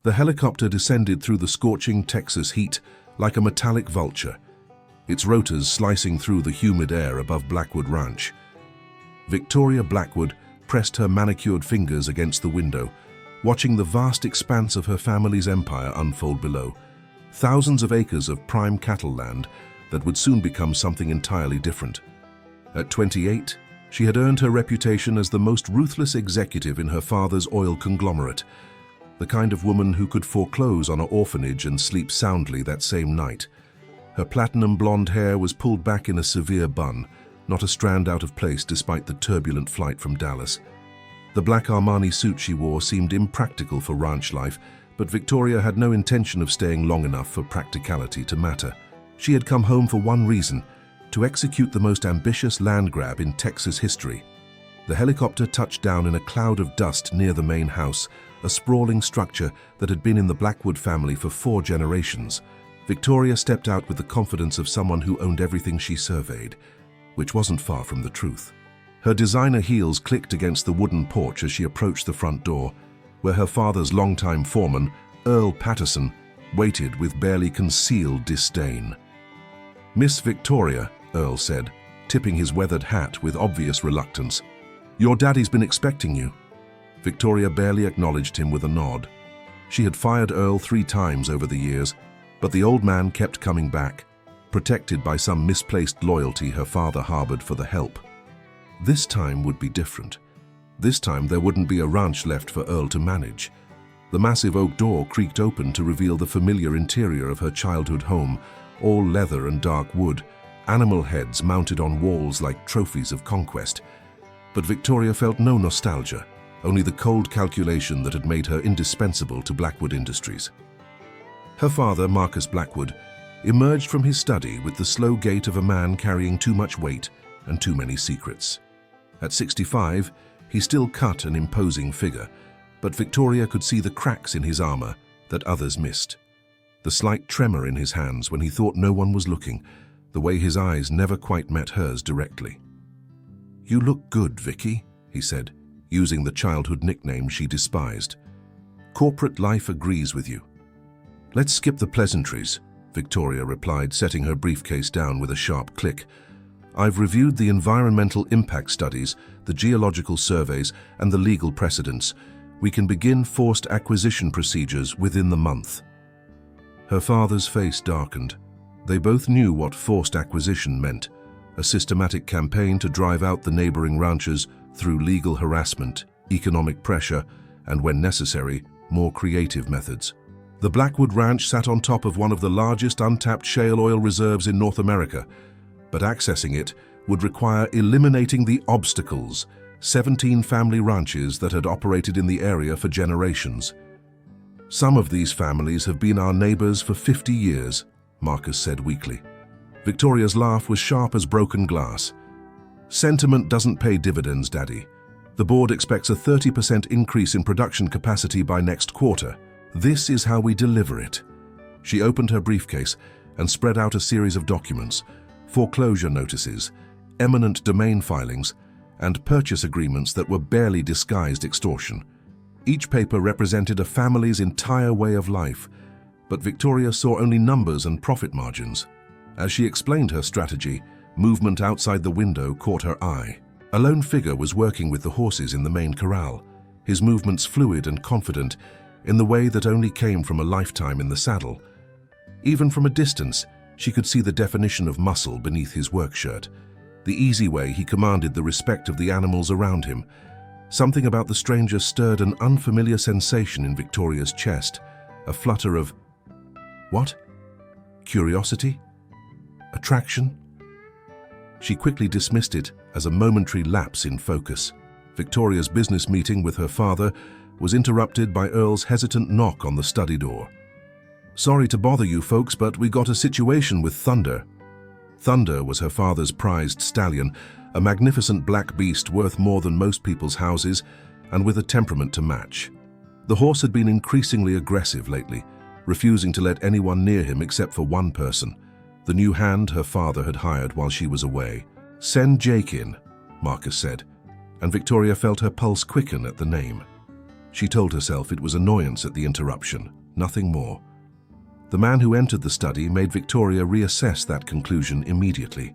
The helicopter descended through the scorching Texas heat like a metallic vulture, its rotors slicing through the humid air above Blackwood Ranch. Victoria Blackwood pressed her manicured fingers against the window, watching the vast expanse of her family's empire unfold below. Thousands of acres of prime cattle land that would soon become something entirely different. At 28, she had earned her reputation as the most ruthless executive in her father's oil conglomerate, the kind of woman who could foreclose on an orphanage and sleep soundly that same night. Her platinum blonde hair was pulled back in a severe bun, not a strand out of place despite the turbulent flight from Dallas. The black Armani suit she wore seemed impractical for ranch life, but Victoria had no intention of staying long enough for practicality to matter. She had come home for one reason: to execute the most ambitious land grab in Texas history. The helicopter touched down in a cloud of dust near the main house, a sprawling structure that had been in the Blackwood family for 4 generations. Victoria stepped out with the confidence of someone who owned everything she surveyed, which wasn't far from the truth. Her designer heels clicked against the wooden porch as she approached the front door, where her father's longtime foreman, Earl Patterson, waited with barely concealed disdain. "Miss Victoria," Earl said, tipping his weathered hat with obvious reluctance, "your daddy's been expecting you." Victoria barely acknowledged him with a nod. She had fired Earl 3 times over the years, but the old man kept coming back, protected by some misplaced loyalty her father harbored for the help. This time would be different. This time there wouldn't be a ranch left for Earl to manage. The massive oak door creaked open to reveal the familiar interior of her childhood home, all leather and dark wood, animal heads mounted on walls like trophies of conquest. But Victoria felt no nostalgia, only the cold calculation that had made her indispensable to Blackwood Industries. Her father, Marcus Blackwood, emerged from his study with the slow gait of a man carrying too much weight and too many secrets. At 65, he still cut an imposing figure, but Victoria could see the cracks in his armor that others missed. The slight tremor in his hands when he thought no one was looking, the way his eyes never quite met hers directly. "You look good, Vicky," he said, using the childhood nickname she despised. "Corporate life agrees with you." "Let's skip the pleasantries," Victoria replied, setting her briefcase down with a sharp click. "I've reviewed the environmental impact studies, the geological surveys, and the legal precedents. We can begin forced acquisition procedures within the month." Her father's face darkened. They both knew what forced acquisition meant: a systematic campaign to drive out the neighboring ranchers through legal harassment, economic pressure, and, when necessary, more creative methods. The Blackwood Ranch sat on top of one of the largest untapped shale oil reserves in North America, but accessing it would require eliminating the obstacles, 17 family ranches that had operated in the area for generations. "Some of these families have been our neighbors for 50 years, Marcus said weakly. Victoria's laugh was sharp as broken glass. "Sentiment doesn't pay dividends, Daddy. The board expects a 30% increase in production capacity by next quarter. This is how we deliver it." She opened her briefcase and spread out a series of documents: foreclosure notices, eminent domain filings, and purchase agreements that were barely disguised extortion. Each paper represented a family's entire way of life, but Victoria saw only numbers and profit margins. As she explained her strategy, movement outside the window caught her eye. A lone figure was working with the horses in the main corral, his movements fluid and confident, in the way that only came from a lifetime in the saddle. Even from a distance, she could see the definition of muscle beneath his work shirt, the easy way he commanded the respect of the animals around him. Something about the stranger stirred an unfamiliar sensation in Victoria's chest, a flutter of, what? Curiosity? Attraction? She quickly dismissed it as a momentary lapse in focus. Victoria's business meeting with her father was interrupted by Earl's hesitant knock on the study door. "Sorry to bother you folks, but we got a situation with Thunder." Thunder was her father's prized stallion, a magnificent black beast worth more than most people's houses and with a temperament to match. The horse had been increasingly aggressive lately, refusing to let anyone near him except for one person, the new hand her father had hired while she was away. "Send Jake in," Marcus said, and Victoria felt her pulse quicken at the name. She told herself it was annoyance at the interruption, nothing more. The man who entered the study made Victoria reassess that conclusion immediately.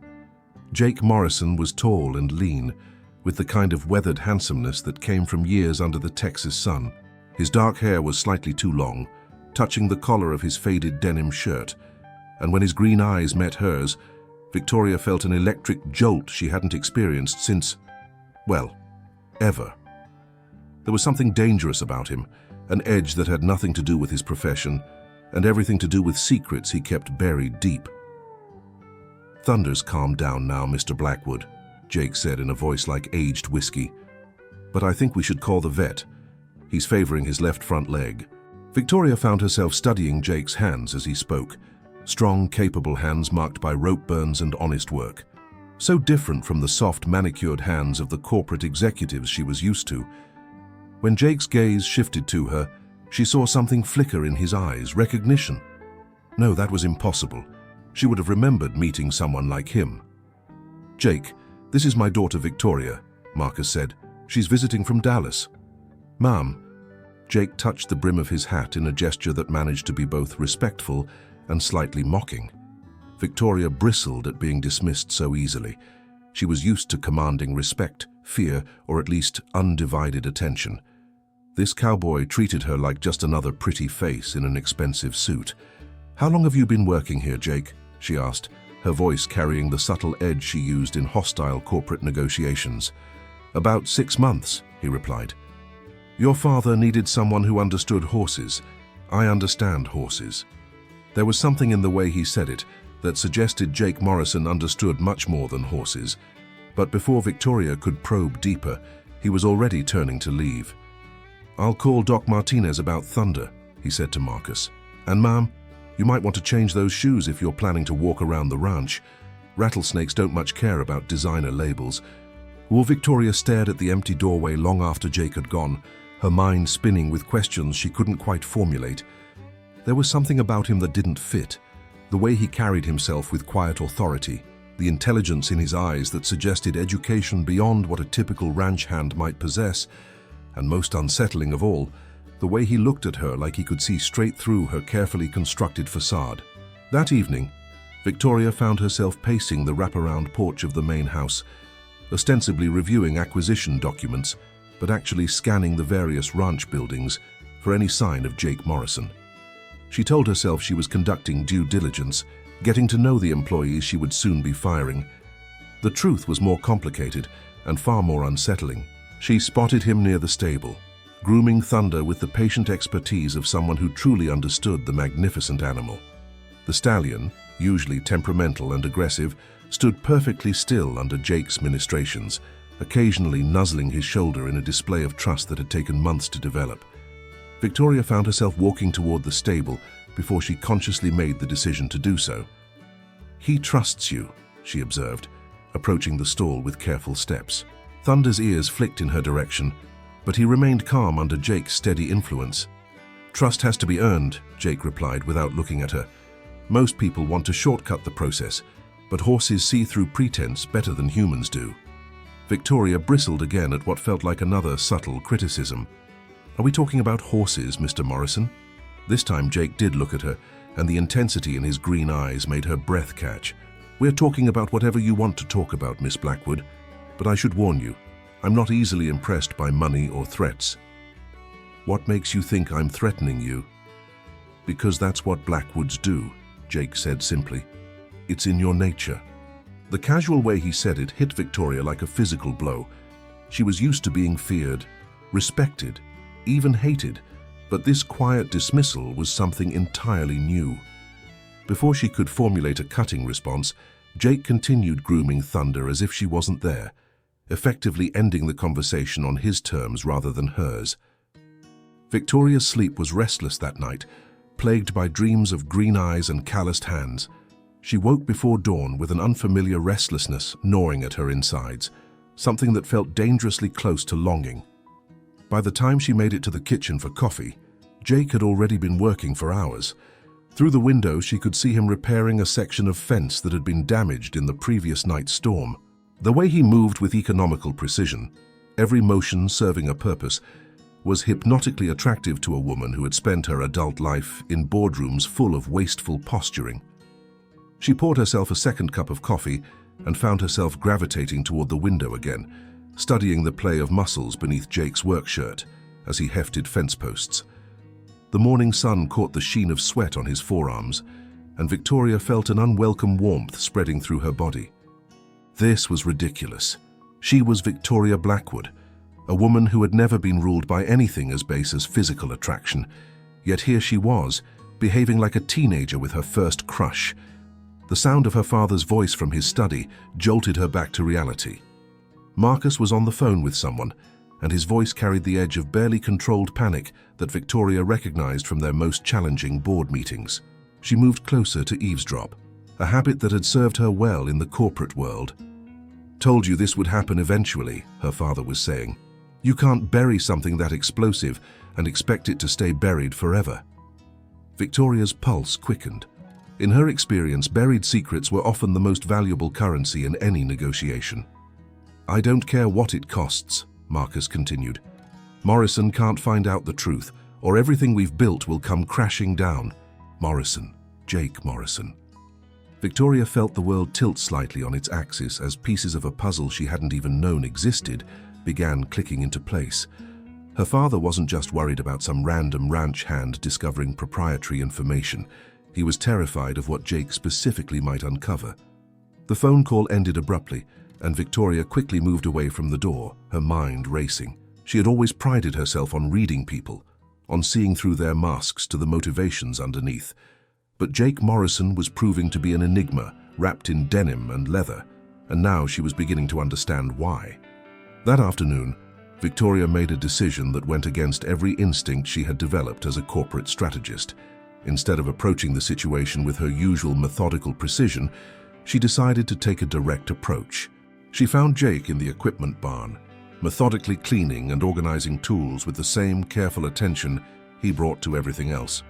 Jake Morrison was tall and lean, with the kind of weathered handsomeness that came from years under the Texas sun. His dark hair was slightly too long, touching the collar of his faded denim shirt, and when his green eyes met hers, Victoria felt an electric jolt she hadn't experienced since, well, ever. There was something dangerous about him, an edge that had nothing to do with his profession, and everything to do with secrets he kept buried deep. "Thunder's calmed down now, Mr. Blackwood," Jake said in a voice like aged whiskey. "But I think we should call the vet. He's favoring his left front leg." Victoria found herself studying Jake's hands as he spoke. Strong, capable hands marked by rope burns and honest work. So different from the soft, manicured hands of the corporate executives she was used to. When Jake's gaze shifted to her, she saw something flicker in his eyes, recognition. No, that was impossible. She would have remembered meeting someone like him. "Jake, this is my daughter Victoria," Marcus said. "She's visiting from Dallas." "Ma'am." Jake touched the brim of his hat in a gesture that managed to be both respectful and slightly mocking. Victoria bristled at being dismissed so easily. She was used to commanding respect, fear, or at least undivided attention. This cowboy treated her like just another pretty face in an expensive suit. "How long have you been working here, Jake?" she asked, her voice carrying the subtle edge she used in hostile corporate negotiations. "About 6 months," he replied. "Your father needed someone who understood horses. I understand horses." There was something in the way he said it that suggested Jake Morrison understood much more than horses. But before Victoria could probe deeper, he was already turning to leave. "I'll call Doc Martinez about Thunder," he said to Marcus. "And ma'am, you might want to change those shoes if you're planning to walk around the ranch. Rattlesnakes don't much care about designer labels." Victoria stared at the empty doorway long after Jake had gone, her mind spinning with questions she couldn't quite formulate. There was something about him that didn't fit. The way he carried himself with quiet authority, the intelligence in his eyes that suggested education beyond what a typical ranch hand might possess, and most unsettling of all, the way he looked at her like he could see straight through her carefully constructed facade. That evening, Victoria found herself pacing the wraparound porch of the main house, ostensibly reviewing acquisition documents, but actually scanning the various ranch buildings for any sign of Jake Morrison. She told herself she was conducting due diligence, getting to know the employees she would soon be firing. The truth was more complicated and far more unsettling. She spotted him near the stable, grooming Thunder with the patient expertise of someone who truly understood the magnificent animal. The stallion, usually temperamental and aggressive, stood perfectly still under Jake's ministrations, occasionally nuzzling his shoulder in a display of trust that had taken months to develop. Victoria found herself walking toward the stable before she consciously made the decision to do so. "He trusts you," she observed, approaching the stall with careful steps. Thunder's ears flicked in her direction, but he remained calm under Jake's steady influence. "Trust has to be earned," Jake replied without looking at her. "Most people want to shortcut the process, but horses see through pretense better than humans do." Victoria bristled again at what felt like another subtle criticism. "Are we talking about horses, Mr. Morrison?" This time Jake did look at her, and the intensity in his green eyes made her breath catch. "We're talking about whatever you want to talk about, Miss Blackwood, but I should warn you, I'm not easily impressed by money or threats." "What makes you think I'm threatening you?" "Because that's what Blackwoods do," Jake said simply. "It's in your nature." The casual way he said it hit Victoria like a physical blow. She was used to being feared, respected, even hated, but this quiet dismissal was something entirely new. Before she could formulate a cutting response, Jake continued grooming Thunder as if she wasn't there, effectively ending the conversation on his terms rather than hers. Victoria's sleep was restless that night, plagued by dreams of green eyes and calloused hands. She woke before dawn with an unfamiliar restlessness gnawing at her insides, something that felt dangerously close to longing. By the time she made it to the kitchen for coffee, Jake had already been working for hours. Through the window, she could see him repairing a section of fence that had been damaged in the previous night's storm. The way he moved with economical precision, every motion serving a purpose, was hypnotically attractive to a woman who had spent her adult life in boardrooms full of wasteful posturing. She poured herself a second cup of coffee and found herself gravitating toward the window again, studying the play of muscles beneath Jake's work shirt as he hefted fence posts. The morning sun caught the sheen of sweat on his forearms, and Victoria felt an unwelcome warmth spreading through her body. This was ridiculous. She was Victoria Blackwood, a woman who had never been ruled by anything as base as physical attraction, yet here she was, behaving like a teenager with her first crush. The sound of her father's voice from his study jolted her back to reality. Marcus was on the phone with someone, and his voice carried the edge of barely controlled panic that Victoria recognized from their most challenging board meetings. She moved closer to eavesdrop, a habit that had served her well in the corporate world. "Told you this would happen eventually," her father was saying. "You can't bury something that explosive and expect it to stay buried forever." Victoria's pulse quickened. In her experience, buried secrets were often the most valuable currency in any negotiation. "I don't care what it costs," Marcus continued. "Morrison can't find out the truth, or everything we've built will come crashing down." Morrison. Jake Morrison. Victoria felt the world tilt slightly on its axis as pieces of a puzzle she hadn't even known existed began clicking into place. Her father wasn't just worried about some random ranch hand discovering proprietary information. He was terrified of what Jake specifically might uncover. The phone call ended abruptly, and Victoria quickly moved away from the door, her mind racing. She had always prided herself on reading people, on seeing through their masks to the motivations underneath. But Jake Morrison was proving to be an enigma, wrapped in denim and leather, and now she was beginning to understand why. That afternoon, Victoria made a decision that went against every instinct she had developed as a corporate strategist. Instead of approaching the situation with her usual methodical precision, she decided to take a direct approach. She found Jake in the equipment barn, methodically cleaning and organizing tools with the same careful attention he brought to everything else.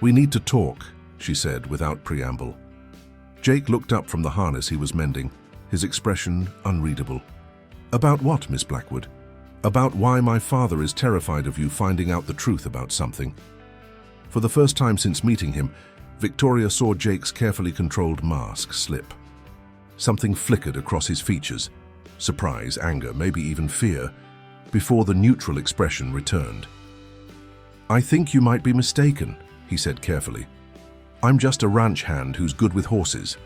"We need to talk," she said without preamble. Jake looked up from the harness he was mending, his expression unreadable. "About what, Miss Blackwood?" "About why my father is terrified of you finding out the truth about something." For the first time since meeting him, Victoria saw Jake's carefully controlled mask slip. Something flickered across his features, surprise, anger, maybe even fear, before the neutral expression returned. "I think you might be mistaken," he said carefully. "I'm just a ranch hand who's good with horses."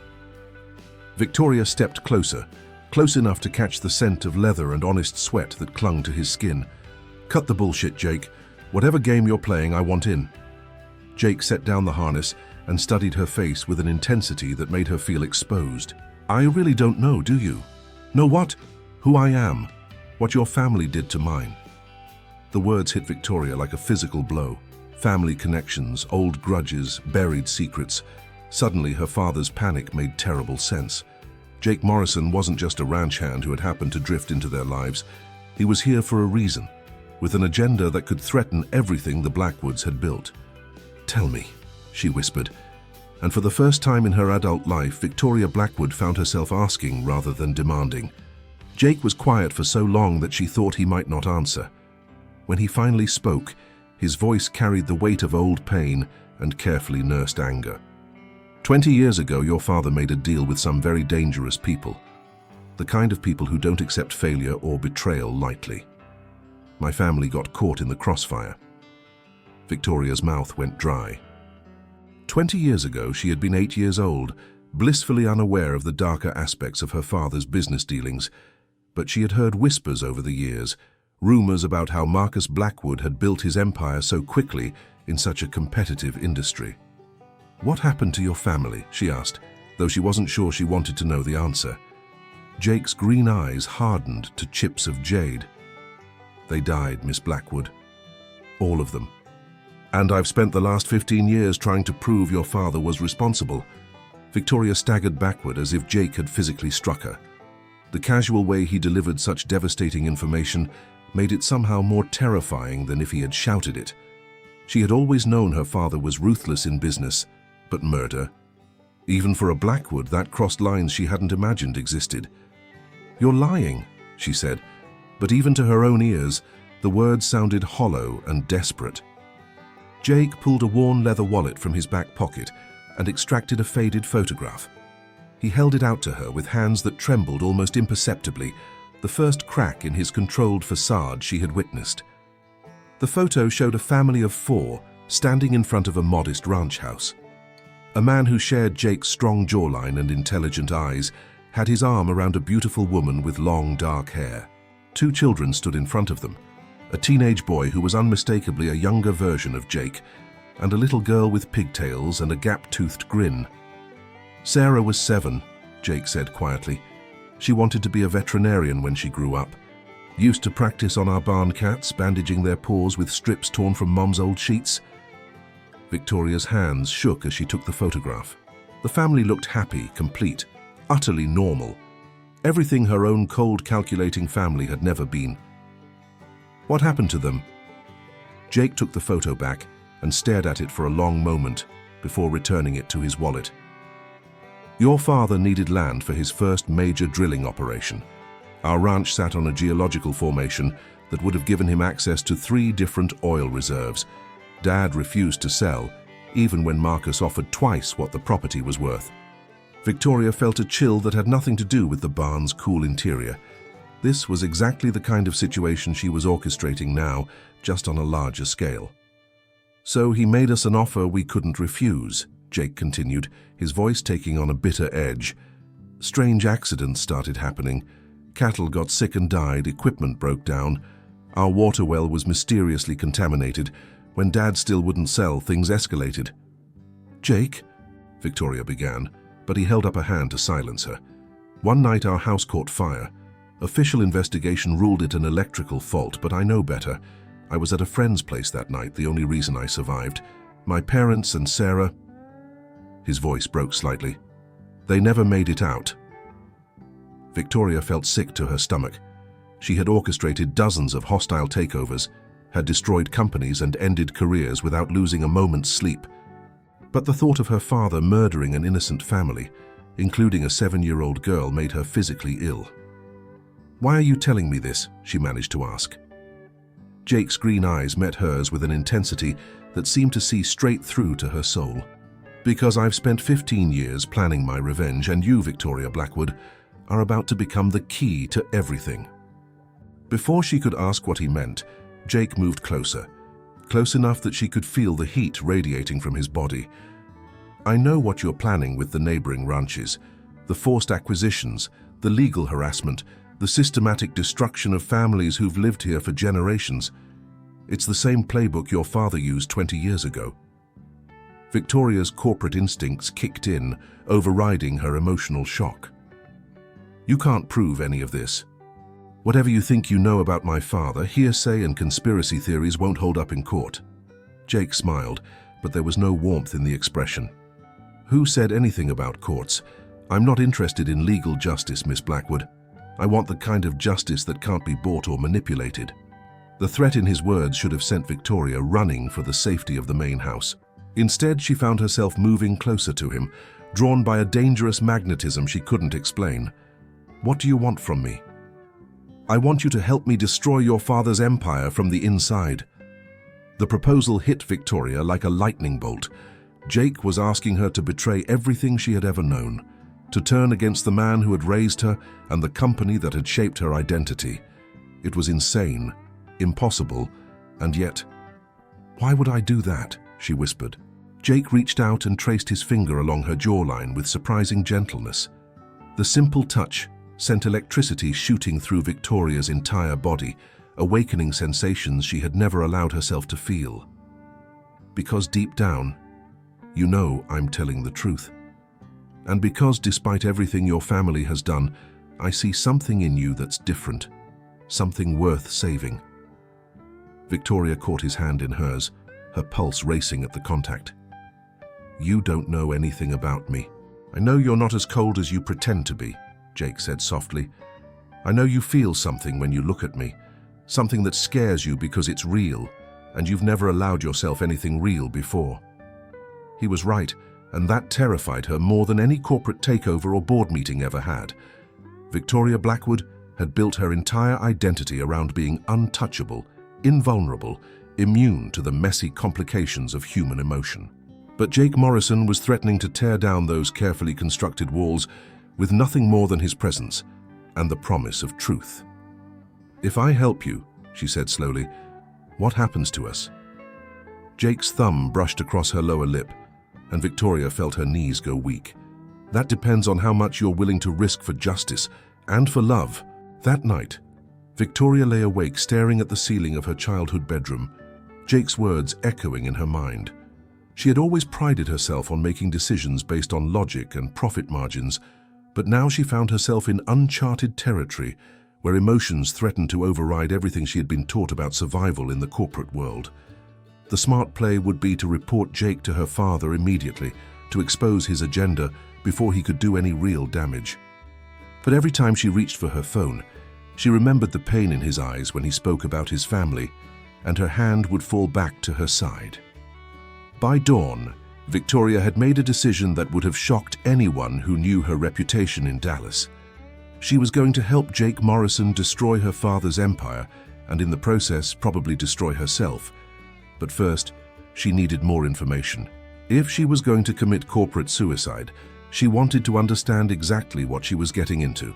Victoria stepped closer, close enough to catch the scent of leather and honest sweat that clung to his skin. "Cut the bullshit, Jake. Whatever game you're playing, I want in." Jake set down the harness and studied her face with an intensity that made her feel exposed. "I really don't know, do you? Know what? Who I am. What your family did to mine." The words hit Victoria like a physical blow. Family connections, old grudges, buried secrets. Suddenly, her father's panic made terrible sense. Jake Morrison wasn't just a ranch hand who had happened to drift into their lives. He was here for a reason, with an agenda that could threaten everything the Blackwoods had built. "Tell me," she whispered. And for the first time in her adult life, Victoria Blackwood found herself asking rather than demanding. Jake was quiet for so long that she thought he might not answer. When he finally spoke, his voice carried the weight of old pain and carefully nursed anger. 20 years ago, your father made a deal with some very dangerous people. The kind of people who don't accept failure or betrayal lightly. My family got caught in the crossfire." Victoria's mouth went dry. 20 years ago, she had been 8 years old, blissfully unaware of the darker aspects of her father's business dealings. But she had heard whispers over the years, rumors about how Marcus Blackwood had built his empire so quickly in such a competitive industry. "What happened to your family?" she asked, though she wasn't sure she wanted to know the answer. Jake's green eyes hardened to chips of jade. "They died, Miss Blackwood. All of them. And I've spent the last 15 years trying to prove your father was responsible." Victoria staggered backward as if Jake had physically struck her. The casual way he delivered such devastating information made it somehow more terrifying than if he had shouted it. She had always known her father was ruthless in business, but murder? Even for a Blackwood, that crossed lines she hadn't imagined existed. "You're lying," she said, but even to her own ears, The words sounded hollow and desperate. Jake pulled a worn leather wallet from his back pocket and extracted a faded photograph. He held it out to her with hands that trembled almost imperceptibly, the first crack in his controlled facade she had witnessed. The photo showed a family of 4 standing in front of a modest ranch house. A man who shared Jake's strong jawline and intelligent eyes had his arm around a beautiful woman with long, dark hair. 2 children stood in front of them, a teenage boy who was unmistakably a younger version of Jake, and a little girl with pigtails and a gap-toothed grin. Sarah was 7, Jake said quietly. She wanted to be a veterinarian when she grew up. Used to practice on our barn cats, bandaging their paws with strips torn from Mom's old sheets. Victoria's hands shook as she took the photograph. The family looked happy, complete, utterly normal. Everything her own cold, calculating family had never been. What happened to them? Jake took the photo back and stared at it for a long moment before returning it to his wallet. Your father needed land for his first major drilling operation. Our ranch sat on a geological formation that would have given him access to 3 different oil reserves. Dad refused to sell, even when Marcus offered twice what the property was worth. Victoria felt a chill that had nothing to do with the barn's cool interior. This was exactly the kind of situation she was orchestrating now, just on a larger scale. So he made us an offer we couldn't refuse, Jake continued, his voice taking on a bitter edge. Strange accidents started happening. Cattle got sick and died, equipment broke down. Our water well was mysteriously contaminated. When Dad still wouldn't sell, things escalated. Jake, Victoria began, but he held up a hand to silence her. One night our house caught fire. Official investigation ruled it an electrical fault, but I know better. I was at a friend's place that night, the only reason I survived. My parents and Sarah... His voice broke slightly. They never made it out. Victoria felt sick to her stomach. She had orchestrated dozens of hostile takeovers, had destroyed companies and ended careers without losing a moment's sleep. But the thought of her father murdering an innocent family, including a 7-year-old girl, made her physically ill. Why are you telling me this? She managed to ask. Jake's green eyes met hers with an intensity that seemed to see straight through to her soul. Because I've spent 15 years planning my revenge, and you, Victoria Blackwood, are about to become the key to everything. Before she could ask what he meant, Jake moved closer, close enough that she could feel the heat radiating from his body. I know what you're planning with the neighboring ranches, the forced acquisitions, the legal harassment, the systematic destruction of families who've lived here for generations. It's the same playbook your father used 20 years ago. Victoria's corporate instincts kicked in, overriding her emotional shock. You can't prove any of this. Whatever you think you know about my father, hearsay and conspiracy theories won't hold up in court. Jake smiled, but there was no warmth in the expression. Who said anything about courts? I'm not interested in legal justice, Miss Blackwood. I want the kind of justice that can't be bought or manipulated. The threat in his words should have sent Victoria running for the safety of the main house. Instead, she found herself moving closer to him, drawn by a dangerous magnetism she couldn't explain. What do you want from me? I want you to help me destroy your father's empire from the inside. The proposal hit Victoria like a lightning bolt. Jake was asking her to betray everything she had ever known, to turn against the man who had raised her and the company that had shaped her identity. It was insane, impossible, and yet, why would I do that? She whispered. Jake reached out and traced his finger along her jawline with surprising gentleness. The simple touch sent electricity shooting through Victoria's entire body, awakening sensations she had never allowed herself to feel. Because deep down, you know I'm telling the truth. And because despite everything your family has done, I see something in you that's different, something worth saving. Victoria caught his hand in hers, her pulse racing at the contact. You don't know anything about me. I know you're not as cold as you pretend to be, Jake said softly. I know you feel something when you look at me, something that scares you because it's real, and you've never allowed yourself anything real before. He was right, and that terrified her more than any corporate takeover or board meeting ever had. Victoria Blackwood had built her entire identity around being untouchable, invulnerable, immune to the messy complications of human emotion. But Jake Morrison was threatening to tear down those carefully constructed walls with nothing more than his presence and the promise of truth. "If I help you," she said slowly, "what happens to us?" Jake's thumb brushed across her lower lip, and Victoria felt her knees go weak. "That depends on how much you're willing to risk for justice and for love." That night, Victoria lay awake staring at the ceiling of her childhood bedroom, Jake's words echoing in her mind. She had always prided herself on making decisions based on logic and profit margins, but now she found herself in uncharted territory where emotions threatened to override everything she had been taught about survival in the corporate world. The smart play would be to report Jake to her father immediately, to expose his agenda before he could do any real damage. But every time she reached for her phone, she remembered the pain in his eyes when he spoke about his family, and her hand would fall back to her side. By dawn, Victoria had made a decision that would have shocked anyone who knew her reputation in Dallas. She was going to help Jake Morrison destroy her father's empire and in the process probably destroy herself. But first, she needed more information. If she was going to commit corporate suicide, she wanted to understand exactly what she was getting into.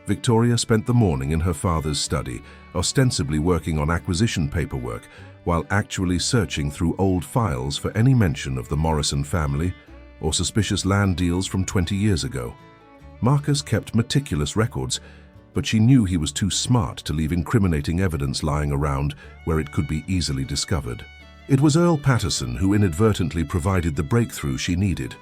Victoria spent the morning in her father's study, ostensibly working on acquisition paperwork, while actually searching through old files for any mention of the Morrison family or suspicious land deals from 20 years ago. Marcus kept meticulous records, but she knew he was too smart to leave incriminating evidence lying around where it could be easily discovered. It was Earl Patterson who inadvertently provided the breakthrough she needed.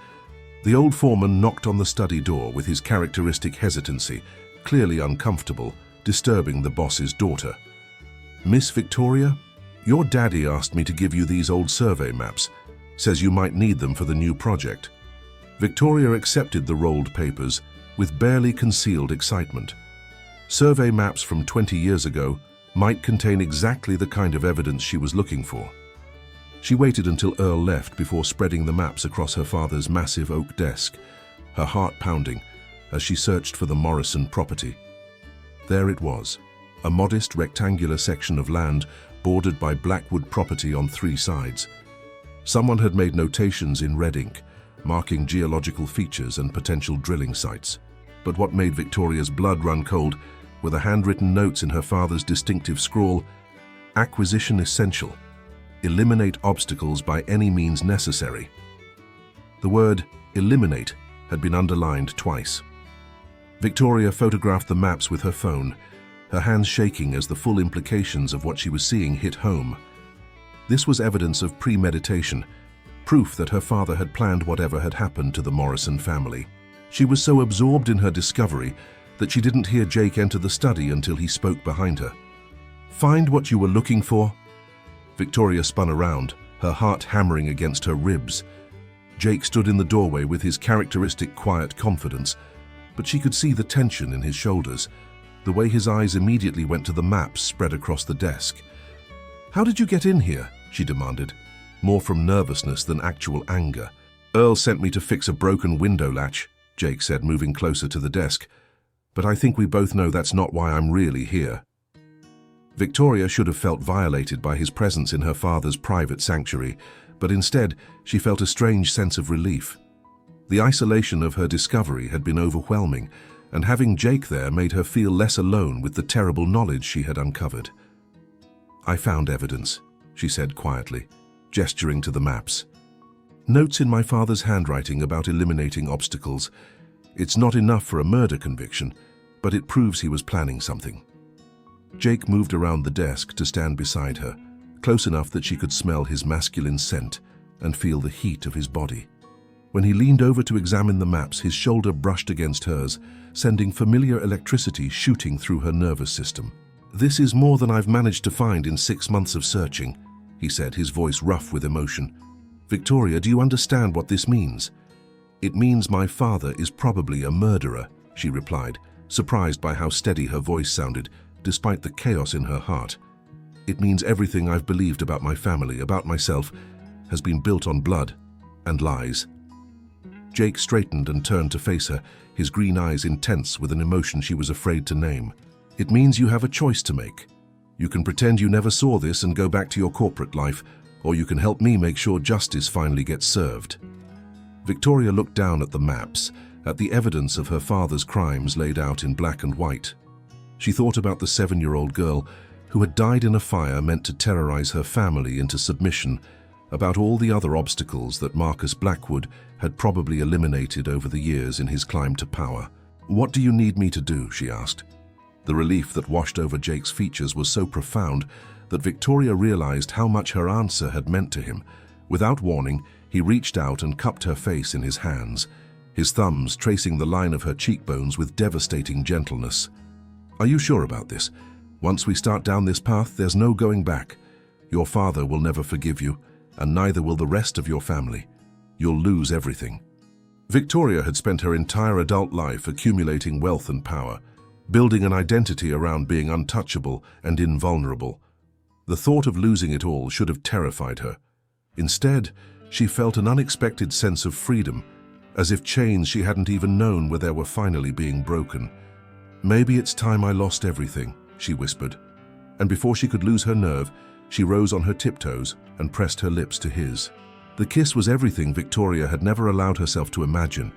The old foreman knocked on the study door with his characteristic hesitancy, clearly uncomfortable, disturbing the boss's daughter. "Miss Victoria, your daddy asked me to give you these old survey maps. Says you might need them for the new project." Victoria accepted the rolled papers with barely concealed excitement. Survey maps from 20 years ago might contain exactly the kind of evidence she was looking for. She waited until Earl left before spreading the maps across her father's massive oak desk, her heart pounding as she searched for the Morrison property. There it was, a modest rectangular section of land bordered by Blackwood property on 3 sides. Someone had made notations in red ink, marking geological features and potential drilling sites. But what made Victoria's blood run cold were the handwritten notes in her father's distinctive scrawl: "Acquisition essential. Eliminate obstacles by any means necessary." The word "eliminate" had been underlined twice. Victoria photographed the maps with her phone, her hands shaking as the full implications of what she was seeing hit home. This was evidence of premeditation, proof that her father had planned whatever had happened to the Morrison family. She was so absorbed in her discovery that she didn't hear Jake enter the study until he spoke behind her. "Find what you were looking for?" Victoria spun around, her heart hammering against her ribs. Jake stood in the doorway with his characteristic quiet confidence, but she could see the tension in his shoulders, the way his eyes immediately went to the maps spread across the desk. "How did you get in here?" she demanded, more from nervousness than actual anger. "Earl sent me to fix a broken window latch," Jake said, moving closer to the desk. "But I think we both know that's not why I'm really here." Victoria should have felt violated by his presence in her father's private sanctuary, but instead she felt a strange sense of relief. The isolation of her discovery had been overwhelming, and having Jake there made her feel less alone with the terrible knowledge she had uncovered. "I found evidence," she said quietly, gesturing to the maps. "Notes in my father's handwriting about eliminating obstacles. It's not enough for a murder conviction, but it proves he was planning something." Jake moved around the desk to stand beside her, close enough that she could smell his masculine scent and feel the heat of his body. When he leaned over to examine the maps, his shoulder brushed against hers, sending familiar electricity shooting through her nervous system. "This is more than I've managed to find in 6 months of searching," he said, his voice rough with emotion. "Victoria, do you understand what this means?" "It means my father is probably a murderer," she replied, surprised by how steady her voice sounded, despite the chaos in her heart. "It means everything I've believed about my family, about myself, has been built on blood and lies." Jake straightened and turned to face her, his green eyes intense with an emotion she was afraid to name. "It means you have a choice to make. You can pretend you never saw this and go back to your corporate life, or you can help me make sure justice finally gets served." Victoria looked down at the maps, at the evidence of her father's crimes laid out in black and white. She thought about the 7-year-old girl who had died in a fire meant to terrorize her family into submission, about all the other obstacles that Marcus Blackwood had probably eliminated over the years in his climb to power. "What do you need me to do?" she asked. The relief that washed over Jake's features was so profound that Victoria realized how much her answer had meant to him. Without warning, he reached out and cupped her face in his hands, his thumbs tracing the line of her cheekbones with devastating gentleness. "Are you sure about this? Once we start down this path, there's no going back. Your father will never forgive you, and neither will the rest of your family. You'll lose everything." Victoria had spent her entire adult life accumulating wealth and power, building an identity around being untouchable and invulnerable. The thought of losing it all should have terrified her. Instead, she felt an unexpected sense of freedom, as if chains she hadn't even known were finally being broken. "Maybe it's time I lost everything," she whispered. And before she could lose her nerve, she rose on her tiptoes and pressed her lips to his. The kiss was everything Victoria had never allowed herself to imagine.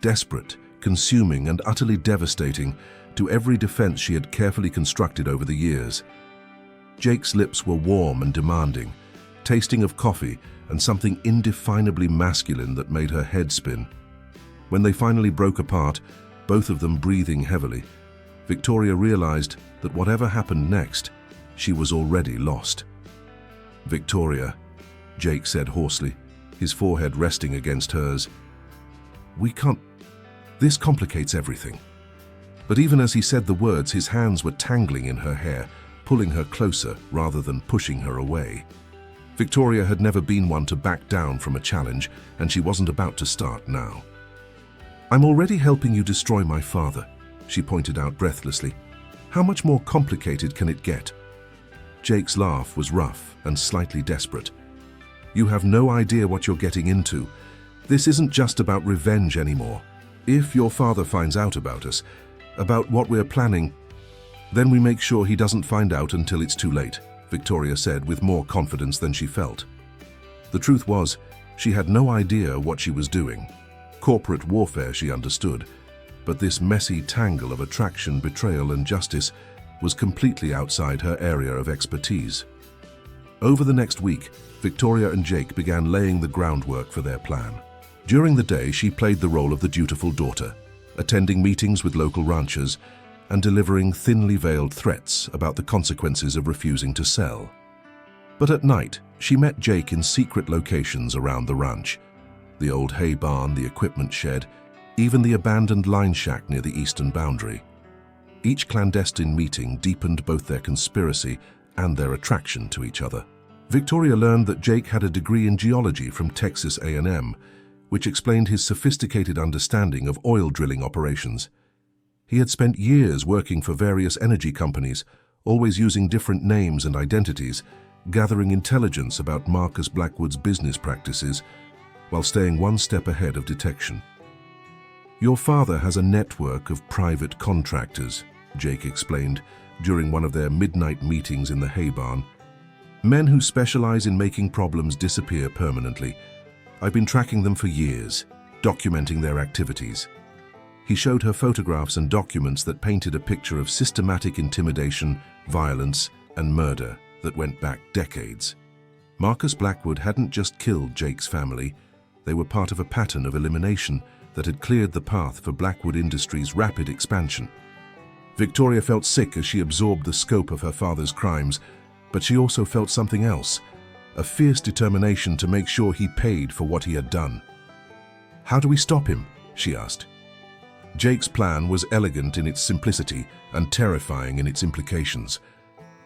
Desperate, consuming, and utterly devastating to every defense she had carefully constructed over the years. Jake's lips were warm and demanding, tasting of coffee and something indefinably masculine that made her head spin. When they finally broke apart, both of them breathing heavily, Victoria realized that whatever happened next, she was already lost. "Victoria," Jake said hoarsely, his forehead resting against hers. "We can't. This complicates everything." But even as he said the words, his hands were tangling in her hair, pulling her closer rather than pushing her away. Victoria had never been one to back down from a challenge, and she wasn't about to start now. "I'm already helping you destroy my father," she pointed out breathlessly. "How much more complicated can it get?" Jake's laugh was rough and slightly desperate. "You have no idea what you're getting into. This isn't just about revenge anymore. If your father finds out about us, about what we're planning, then we make sure he doesn't find out until it's too late," Victoria said with more confidence than she felt. The truth was, she had no idea what she was doing. Corporate warfare she understood, but this messy tangle of attraction, betrayal, and justice was completely outside her area of expertise. Over the next week, Victoria and Jake began laying the groundwork for their plan. During the day, she played the role of the dutiful daughter, attending meetings with local ranchers and delivering thinly veiled threats about the consequences of refusing to sell. But at night, she met Jake in secret locations around the ranch: the old hay barn, the equipment shed, even the abandoned line shack near the eastern boundary. Each clandestine meeting deepened both their conspiracy and their attraction to each other. Victoria learned that Jake had a degree in geology from Texas A&M, which explained his sophisticated understanding of oil drilling operations. He had spent years working for various energy companies, always using different names and identities, gathering intelligence about Marcus Blackwood's business practices, while staying one step ahead of detection. "Your father has a network of private contractors," Jake explained during one of their midnight meetings in the hay barn. "Men who specialize in making problems disappear permanently. I've been tracking them for years, documenting their activities." He showed her photographs and documents that painted a picture of systematic intimidation, violence, and murder that went back decades. Marcus Blackwood hadn't just killed Jake's family, they were part of a pattern of elimination that had cleared the path for Blackwood Industries' rapid expansion. Victoria felt sick as she absorbed the scope of her father's crimes, but she also felt something else, a fierce determination to make sure he paid for what he had done. "How do we stop him?" she asked. Jake's plan was elegant in its simplicity and terrifying in its implications.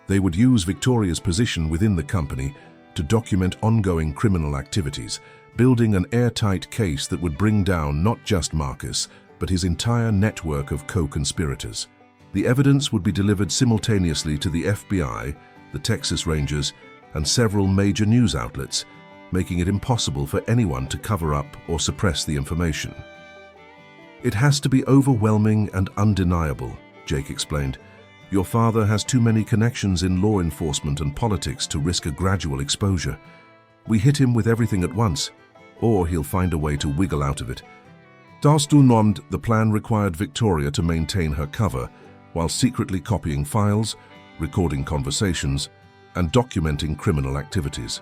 They would use Victoria's position within the company to document ongoing criminal activities, building an airtight case that would bring down not just Marcus, but his entire network of co-conspirators. The evidence would be delivered simultaneously to the FBI, the Texas Rangers, and several major news outlets, making it impossible for anyone to cover up or suppress the information. "It has to be overwhelming and undeniable," Jake explained, Your father has too many connections in law enforcement and politics to risk a gradual exposure. We hit him with everything at once, or he'll find a way to wiggle out of it. Dans tout monde, the plan required Victoria to maintain her cover while secretly copying files, recording conversations, and documenting criminal activities.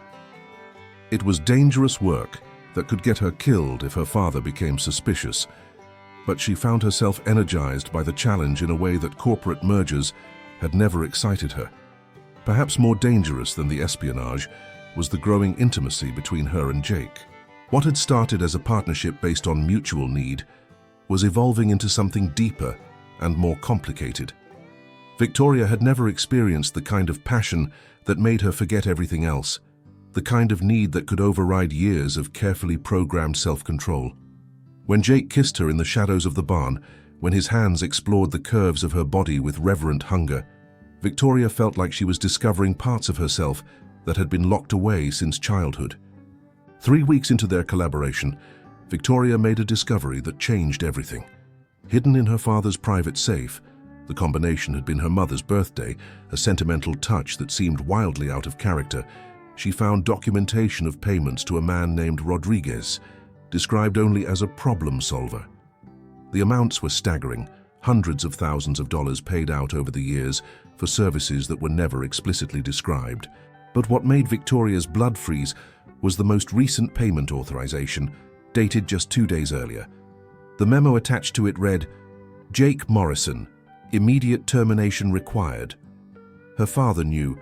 It was dangerous work that could get her killed if her father became suspicious, but she found herself energized by the challenge in a way that corporate mergers had never excited her. Perhaps more dangerous than the espionage was the growing intimacy between her and Jake. What had started as a partnership based on mutual need was evolving into something deeper and more complicated. Victoria had never experienced the kind of passion that made her forget everything else, the kind of need that could override years of carefully programmed self-control. When Jake kissed her in the shadows of the barn, when his hands explored the curves of her body with reverent hunger, Victoria felt like she was discovering parts of herself that had been locked away since childhood. 3 weeks into their collaboration, Victoria made a discovery that changed everything. Hidden in her father's private safe, the combination had been her mother's birthday, a sentimental touch that seemed wildly out of character. She found documentation of payments to a man named Rodriguez, described only as a problem solver. The amounts were staggering, hundreds of thousands of dollars paid out over the years for services that were never explicitly described. But what made Victoria's blood freeze was the most recent payment authorization, dated just 2 days earlier. The memo attached to it read, "Jake Morrison, immediate termination required." Her father knew.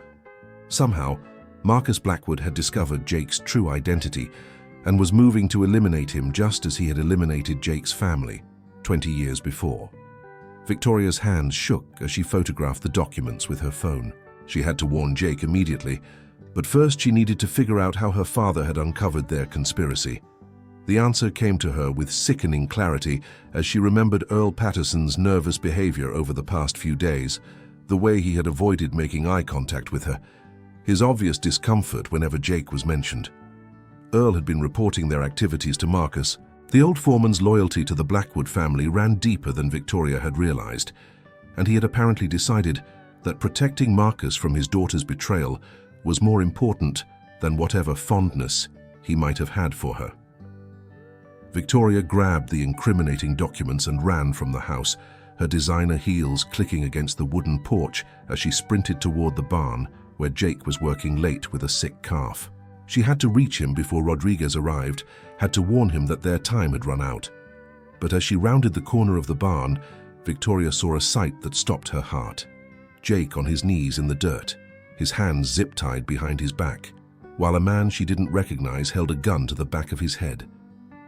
Somehow, Marcus Blackwood had discovered Jake's true identity and was moving to eliminate him just as he had eliminated Jake's family 20 years before. Victoria's hands shook as she photographed the documents with her phone. She had to warn Jake immediately, but first she needed to figure out how her father had uncovered their conspiracy. The answer came to her with sickening clarity as she remembered Earl Patterson's nervous behavior over the past few days, the way he had avoided making eye contact with her, his obvious discomfort whenever Jake was mentioned. Earl had been reporting their activities to Marcus. The old foreman's loyalty to the Blackwood family ran deeper than Victoria had realized, and he had apparently decided that protecting Marcus from his daughter's betrayal was more important than whatever fondness he might have had for her. Victoria grabbed the incriminating documents and ran from the house, her designer heels clicking against the wooden porch as she sprinted toward the barn where Jake was working late with a sick calf. She had to reach him before Rodriguez arrived, had to warn him that their time had run out. But as she rounded the corner of the barn, Victoria saw a sight that stopped her heart. Jake on his knees in the dirt, his hands zip-tied behind his back, while a man she didn't recognize held a gun to the back of his head.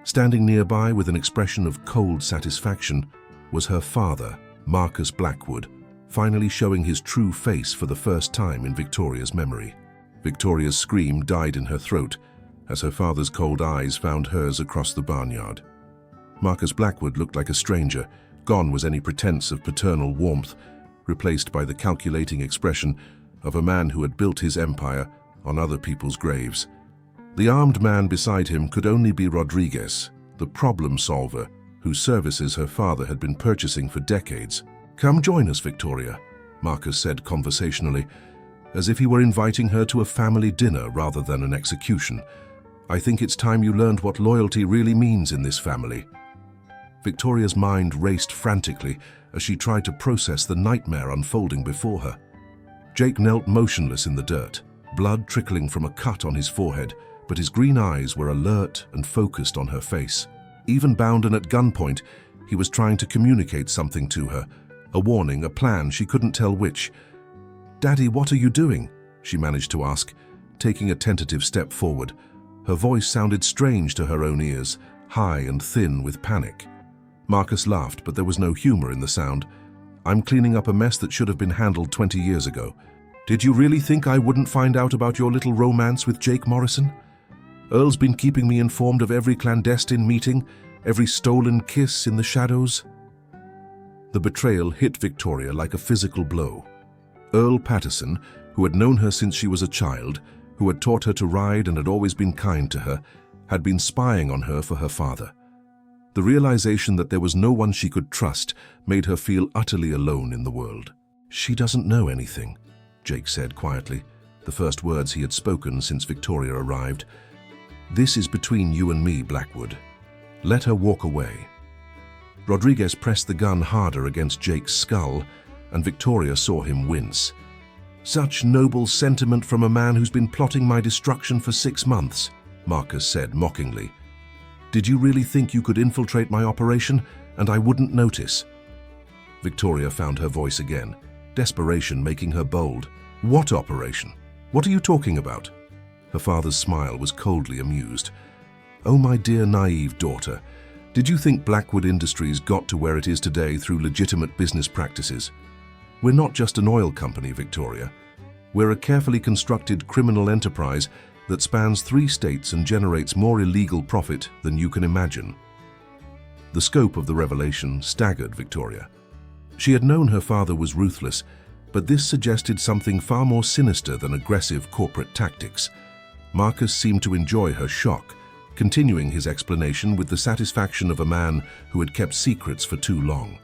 Standing nearby with an expression of cold satisfaction was her father, Marcus Blackwood, finally showing his true face for the first time in Victoria's memory. Victoria's scream died in her throat as her father's cold eyes found hers across the barnyard. Marcus Blackwood looked like a stranger. Gone was any pretense of paternal warmth, replaced by the calculating expression of a man who had built his empire on other people's graves. The armed man beside him could only be Rodriguez, the problem solver whose services her father had been purchasing for decades. "Come join us, Victoria," Marcus said conversationally, as if he were inviting her to a family dinner rather than an execution. "I think it's time you learned what loyalty really means in this family." Victoria's mind raced frantically as she tried to process the nightmare unfolding before her. Jake knelt motionless in the dirt, blood trickling from a cut on his forehead, but his green eyes were alert and focused on her face. Even bound and at gunpoint, he was trying to communicate something to her, a warning, a plan, she couldn't tell which. "Daddy, what are you doing?" she managed to ask, taking a tentative step forward. Her voice sounded strange to her own ears, high and thin with panic. Marcus laughed, but there was no humor in the sound. "I'm cleaning up a mess that should have been handled 20 years ago. Did you really think I wouldn't find out about your little romance with Jake Morrison? Earl's been keeping me informed of every clandestine meeting, every stolen kiss in the shadows." The betrayal hit Victoria like a physical blow. Earl Patterson, who had known her since she was a child, who had taught her to ride and had always been kind to her, had been spying on her for her father. The realization that there was no one she could trust made her feel utterly alone in the world. "She doesn't know anything," Jake said quietly, the first words he had spoken since Victoria arrived. "This is between you and me, Blackwood. Let her walk away." Rodriguez pressed the gun harder against Jake's skull, and Victoria saw him wince. "Such noble sentiment from a man who's been plotting my destruction for 6 months, Marcus said mockingly. "Did you really think you could infiltrate my operation and I wouldn't notice?" Victoria found her voice again, desperation making her bold. "What operation? What are you talking about?" Her father's smile was coldly amused. "Oh, my dear naive daughter, did you think Blackwood Industries got to where it is today through legitimate business practices? We're not just an oil company, Victoria. We're a carefully constructed criminal enterprise that spans 3 states and generates more illegal profit than you can imagine." The scope of the revelation staggered Victoria. She had known her father was ruthless, but this suggested something far more sinister than aggressive corporate tactics. Marcus seemed to enjoy her shock, continuing his explanation with the satisfaction of a man who had kept secrets for too long.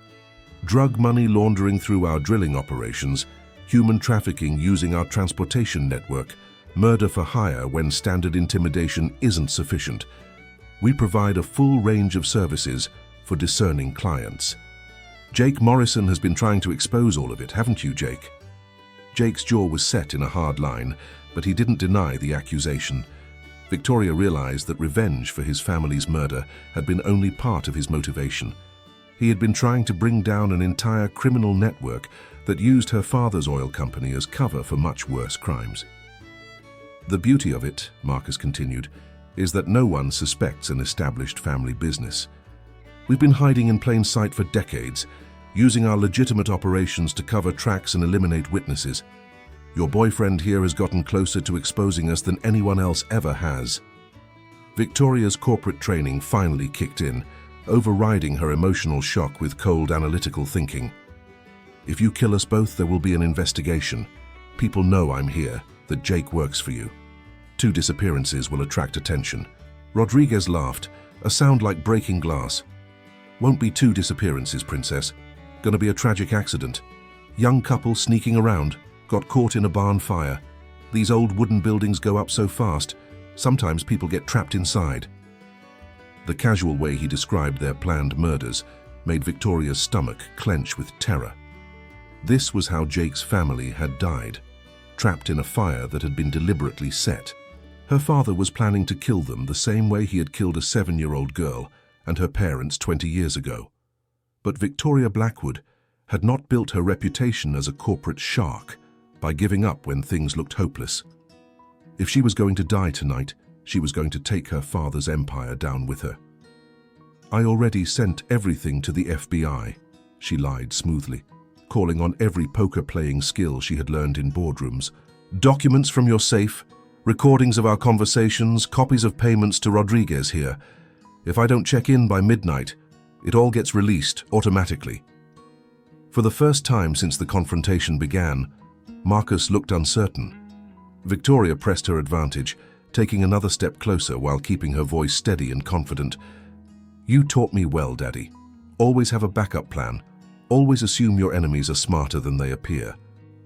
"Drug money laundering through our drilling operations, human trafficking using our transportation network, murder for hire when standard intimidation isn't sufficient. We provide a full range of services for discerning clients. Jake Morrison has been trying to expose all of it, haven't you, Jake?" Jake's jaw was set in a hard line, but he didn't deny the accusation. Victoria realized that revenge for his family's murder had been only part of his motivation. He had been trying to bring down an entire criminal network that used her father's oil company as cover for much worse crimes. "The beauty of it," Marcus continued, "is that no one suspects an established family business. We've been hiding in plain sight for decades, using our legitimate operations to cover tracks and eliminate witnesses. Your boyfriend here has gotten closer to exposing us than anyone else ever has." Victoria's corporate training finally kicked in, overriding her emotional shock with cold analytical thinking. "If you kill us both, there will be an investigation. People know I'm here, that Jake works for you. 2 disappearances will attract attention." Rodriguez laughed, a sound like breaking glass. "Won't be 2 disappearances, Princess. Gonna be a tragic accident. Young couple sneaking around, got caught in a barn fire. These old wooden buildings go up so fast, sometimes people get trapped inside." The casual way he described their planned murders made Victoria's stomach clench with terror. This was how Jake's family had died, trapped in a fire that had been deliberately set. Her father was planning to kill them the same way he had killed a 7-year-old girl and her parents 20 years ago. But Victoria Blackwood had not built her reputation as a corporate shark by giving up when things looked hopeless. If she was going to die tonight, she was going to take her father's empire down with her. "I already sent everything to the FBI," she lied smoothly, calling on every poker-playing skill she had learned in boardrooms. "Documents from your safe, recordings of our conversations, copies of payments to Rodriguez here. If I don't check in by midnight, it all gets released automatically." For the first time since the confrontation began, Marcus looked uncertain. Victoria pressed her advantage, taking another step closer while keeping her voice steady and confident. "You taught me well, Daddy. Always have a backup plan. Always assume your enemies are smarter than they appear.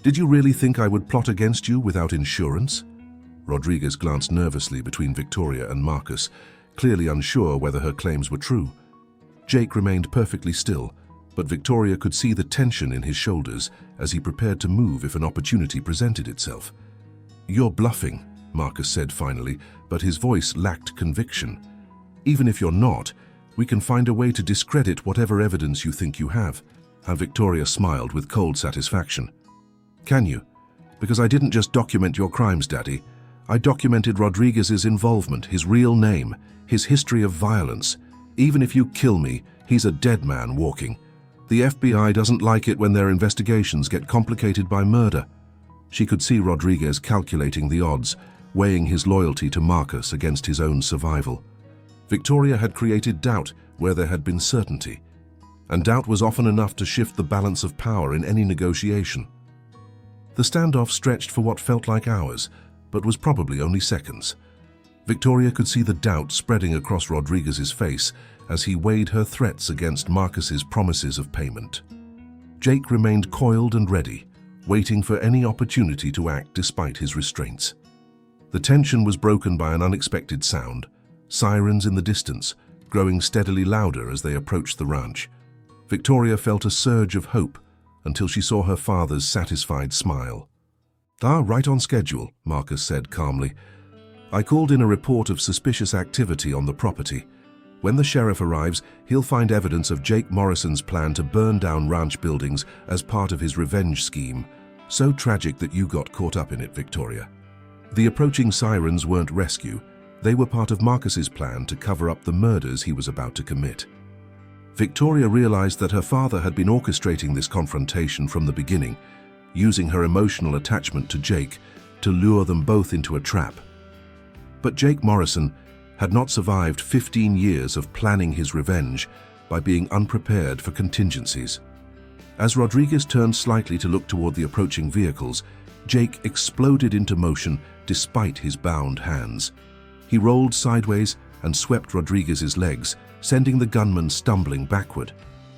Did you really think I would plot against you without insurance?" Rodriguez glanced nervously between Victoria and Marcus, clearly unsure whether her claims were true. Jake remained perfectly still, but Victoria could see the tension in his shoulders as he prepared to move if an opportunity presented itself. "You're bluffing," Marcus said finally, but his voice lacked conviction. "Even if you're not, we can find a way to discredit whatever evidence you think you have." And Victoria smiled with cold satisfaction. "Can you? Because I didn't just document your crimes, Daddy. I documented Rodriguez's involvement, his real name, his history of violence. Even if you kill me, he's a dead man walking. The FBI doesn't like it when their investigations get complicated by murder." She could see Rodriguez calculating the odds, weighing his loyalty to Marcus against his own survival. Victoria had created doubt where there had been certainty, and doubt was often enough to shift the balance of power in any negotiation. The standoff stretched for what felt like hours, but was probably only seconds. Victoria could see the doubt spreading across Rodriguez's face as he weighed her threats against Marcus's promises of payment. Jake remained coiled and ready, waiting for any opportunity to act despite his restraints. The tension was broken by an unexpected sound, sirens in the distance, growing steadily louder as they approached the ranch. Victoria felt a surge of hope until she saw her father's satisfied smile. "Ah, right on schedule," Marcus said calmly. "I called in a report of suspicious activity on the property. When the sheriff arrives, he'll find evidence of Jake Morrison's plan to burn down ranch buildings as part of his revenge scheme. So tragic that you got caught up in it, Victoria." The approaching sirens weren't rescue. They were part of Marcus's plan to cover up the murders he was about to commit. Victoria realized that her father had been orchestrating this confrontation from the beginning, using her emotional attachment to Jake to lure them both into a trap. But Jake Morrison had not survived 15 years of planning his revenge by being unprepared for contingencies. As Rodriguez turned slightly to look toward the approaching vehicles, Jake exploded into motion despite his bound hands. He rolled sideways and swept Rodriguez's legs, sending the gunman stumbling backward.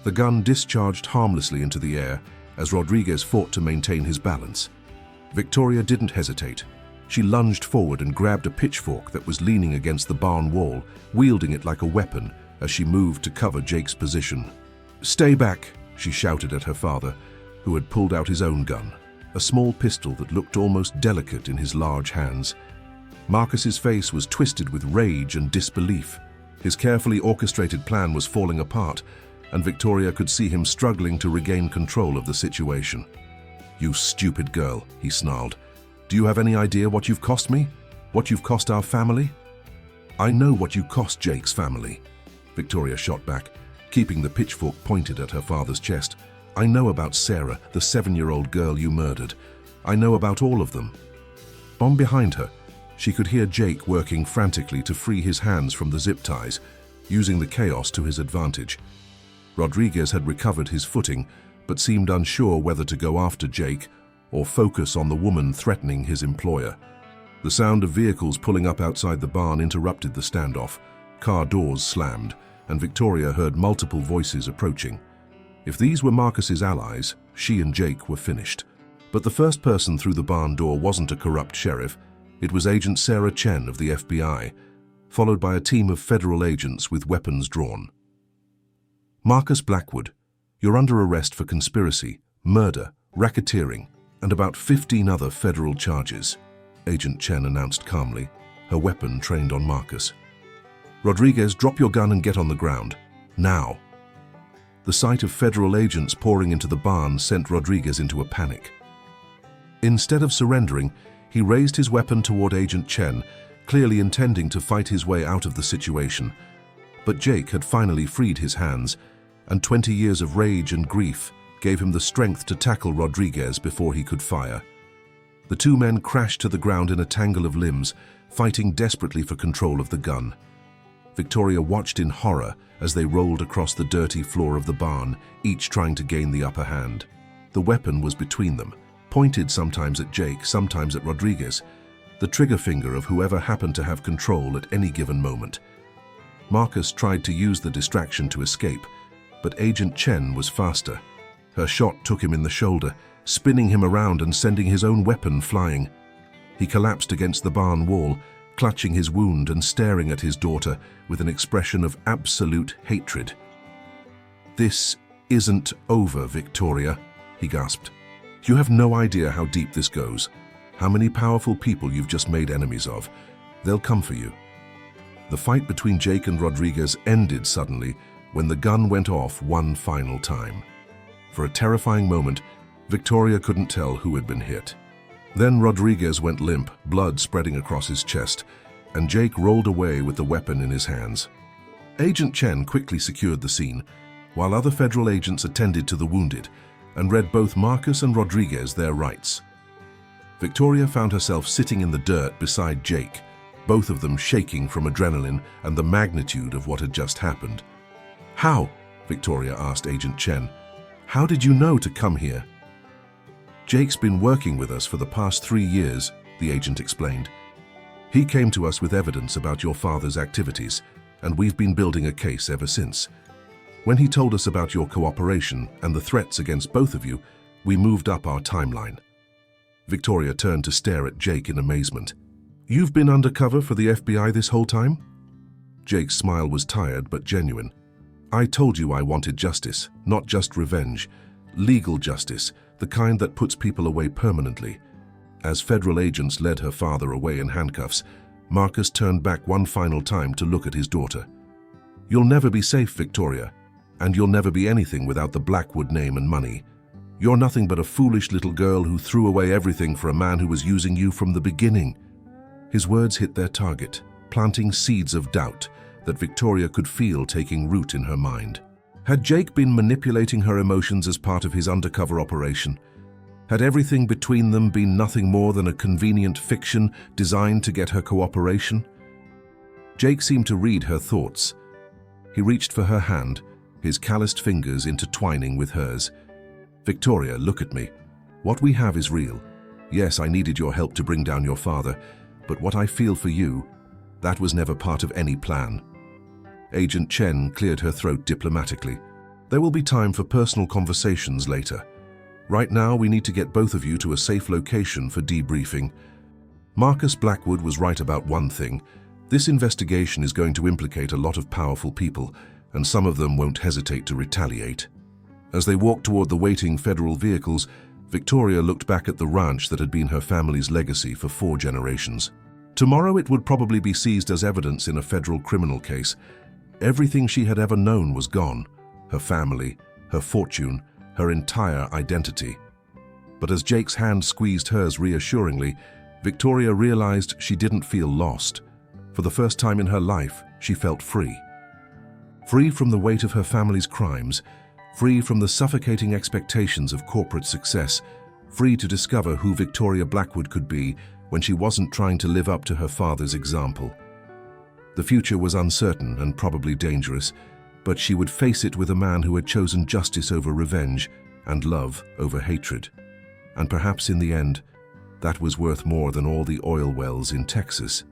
The gun discharged harmlessly into the air as Rodriguez fought to maintain his balance. Victoria didn't hesitate. She lunged forward and grabbed a pitchfork that was leaning against the barn wall, wielding it like a weapon as she moved to cover Jake's position. "Stay back," she shouted at her father, who had pulled out his own gun, a small pistol that looked almost delicate in his large hands. Marcus's face was twisted with rage and disbelief. His carefully orchestrated plan was falling apart, and Victoria could see him struggling to regain control of the situation. "You stupid girl," he snarled. "Do you have any idea what you've cost me? What you've cost our family?" "I know what you cost Jake's family," Victoria shot back, keeping the pitchfork pointed at her father's chest. "I know about Sarah, the 7-year-old girl you murdered. I know about all of them." From behind her, she could hear Jake working frantically to free his hands from the zip ties, using the chaos to his advantage. Rodriguez had recovered his footing, but seemed unsure whether to go after Jake or focus on the woman threatening his employer. The sound of vehicles pulling up outside the barn interrupted the standoff. Car doors slammed, and Victoria heard multiple voices approaching. If these were Marcus's allies, she and Jake were finished. But the first person through the barn door wasn't a corrupt sheriff. It was Agent Sarah Chen of the FBI, followed by a team of federal agents with weapons drawn. "Marcus Blackwood, you're under arrest for conspiracy, murder, racketeering, and about 15 other federal charges," Agent Chen announced calmly, her weapon trained on Marcus. "Rodriguez, drop your gun and get on the ground. Now." The sight of federal agents pouring into the barn sent Rodriguez into a panic. Instead of surrendering, he raised his weapon toward Agent Chen, clearly intending to fight his way out of the situation. But Jake had finally freed his hands, and 20 years of rage and grief gave him the strength to tackle Rodriguez before he could fire. The two men crashed to the ground in a tangle of limbs, fighting desperately for control of the gun. Victoria watched in horror as they rolled across the dirty floor of the barn, each trying to gain the upper hand. The weapon was between them, pointed sometimes at Jake, sometimes at Rodriguez, the trigger finger of whoever happened to have control at any given moment. Marcus tried to use the distraction to escape, but Agent Chen was faster. Her shot took him in the shoulder, spinning him around and sending his own weapon flying. He collapsed against the barn wall, clutching his wound and staring at his daughter with an expression of absolute hatred. "This isn't over, Victoria," he gasped. "You have no idea how deep this goes, how many powerful people you've just made enemies of. They'll come for you." The fight between Jake and Rodriguez ended suddenly when the gun went off one final time. For a terrifying moment, Victoria couldn't tell who had been hit. Then Rodriguez went limp, blood spreading across his chest, and Jake rolled away with the weapon in his hands. Agent Chen quickly secured the scene, while other federal agents attended to the wounded and read both Marcus and Rodriguez their rights. Victoria found herself sitting in the dirt beside Jake, both of them shaking from adrenaline and the magnitude of what had just happened. "How?" Victoria asked Agent Chen. "How did you know to come here?" "Jake's been working with us for the past 3 years," the agent explained. "He came to us with evidence about your father's activities, and we've been building a case ever since. When he told us about your cooperation and the threats against both of you, We moved up our timeline. Victoria turned to stare at Jake in amazement. You've been undercover for the FBI this whole time? Jake's smile was tired but genuine. I told you I wanted justice, not just revenge. Legal justice, the kind that puts people away permanently. As federal agents led her father away in handcuffs, Marcus turned back one final time to look at his daughter. You'll never be safe, Victoria, and you'll never be anything without the Blackwood name and money. You're nothing but a foolish little girl who threw away everything for a man who was using you from the beginning. His words hit their target, planting seeds of doubt that Victoria could feel taking root in her mind. Had Jake been manipulating her emotions as part of his undercover operation? Had everything between them been nothing more than a convenient fiction designed to get her cooperation? Jake seemed to read her thoughts. He reached for her hand, his calloused fingers intertwining with hers. Victoria, look at me. What we have is real. Yes, I needed your help to bring down your father, but what I feel for you, that was never part of any plan. Agent Chen cleared her throat diplomatically. There will be time for personal conversations later. Right now, we need to get both of you to a safe location for debriefing. Marcus Blackwood was right about one thing. This investigation is going to implicate a lot of powerful people, and some of them won't hesitate to retaliate. As they walked toward the waiting federal vehicles, Victoria looked back at the ranch that had been her family's legacy for 4 generations. Tomorrow it would probably be seized as evidence in a federal criminal case. Everything she had ever known was gone. Her family, her fortune, her entire identity. But as Jake's hand squeezed hers reassuringly, Victoria realized she didn't feel lost. For the first time in her life, she felt free. Free from the weight of her family's crimes, free from the suffocating expectations of corporate success, free to discover who Victoria Blackwood could be when she wasn't trying to live up to her father's example. The future was uncertain and probably dangerous, but she would face it with a man who had chosen justice over revenge and love over hatred. And perhaps in the end, that was worth more than all the oil wells in Texas.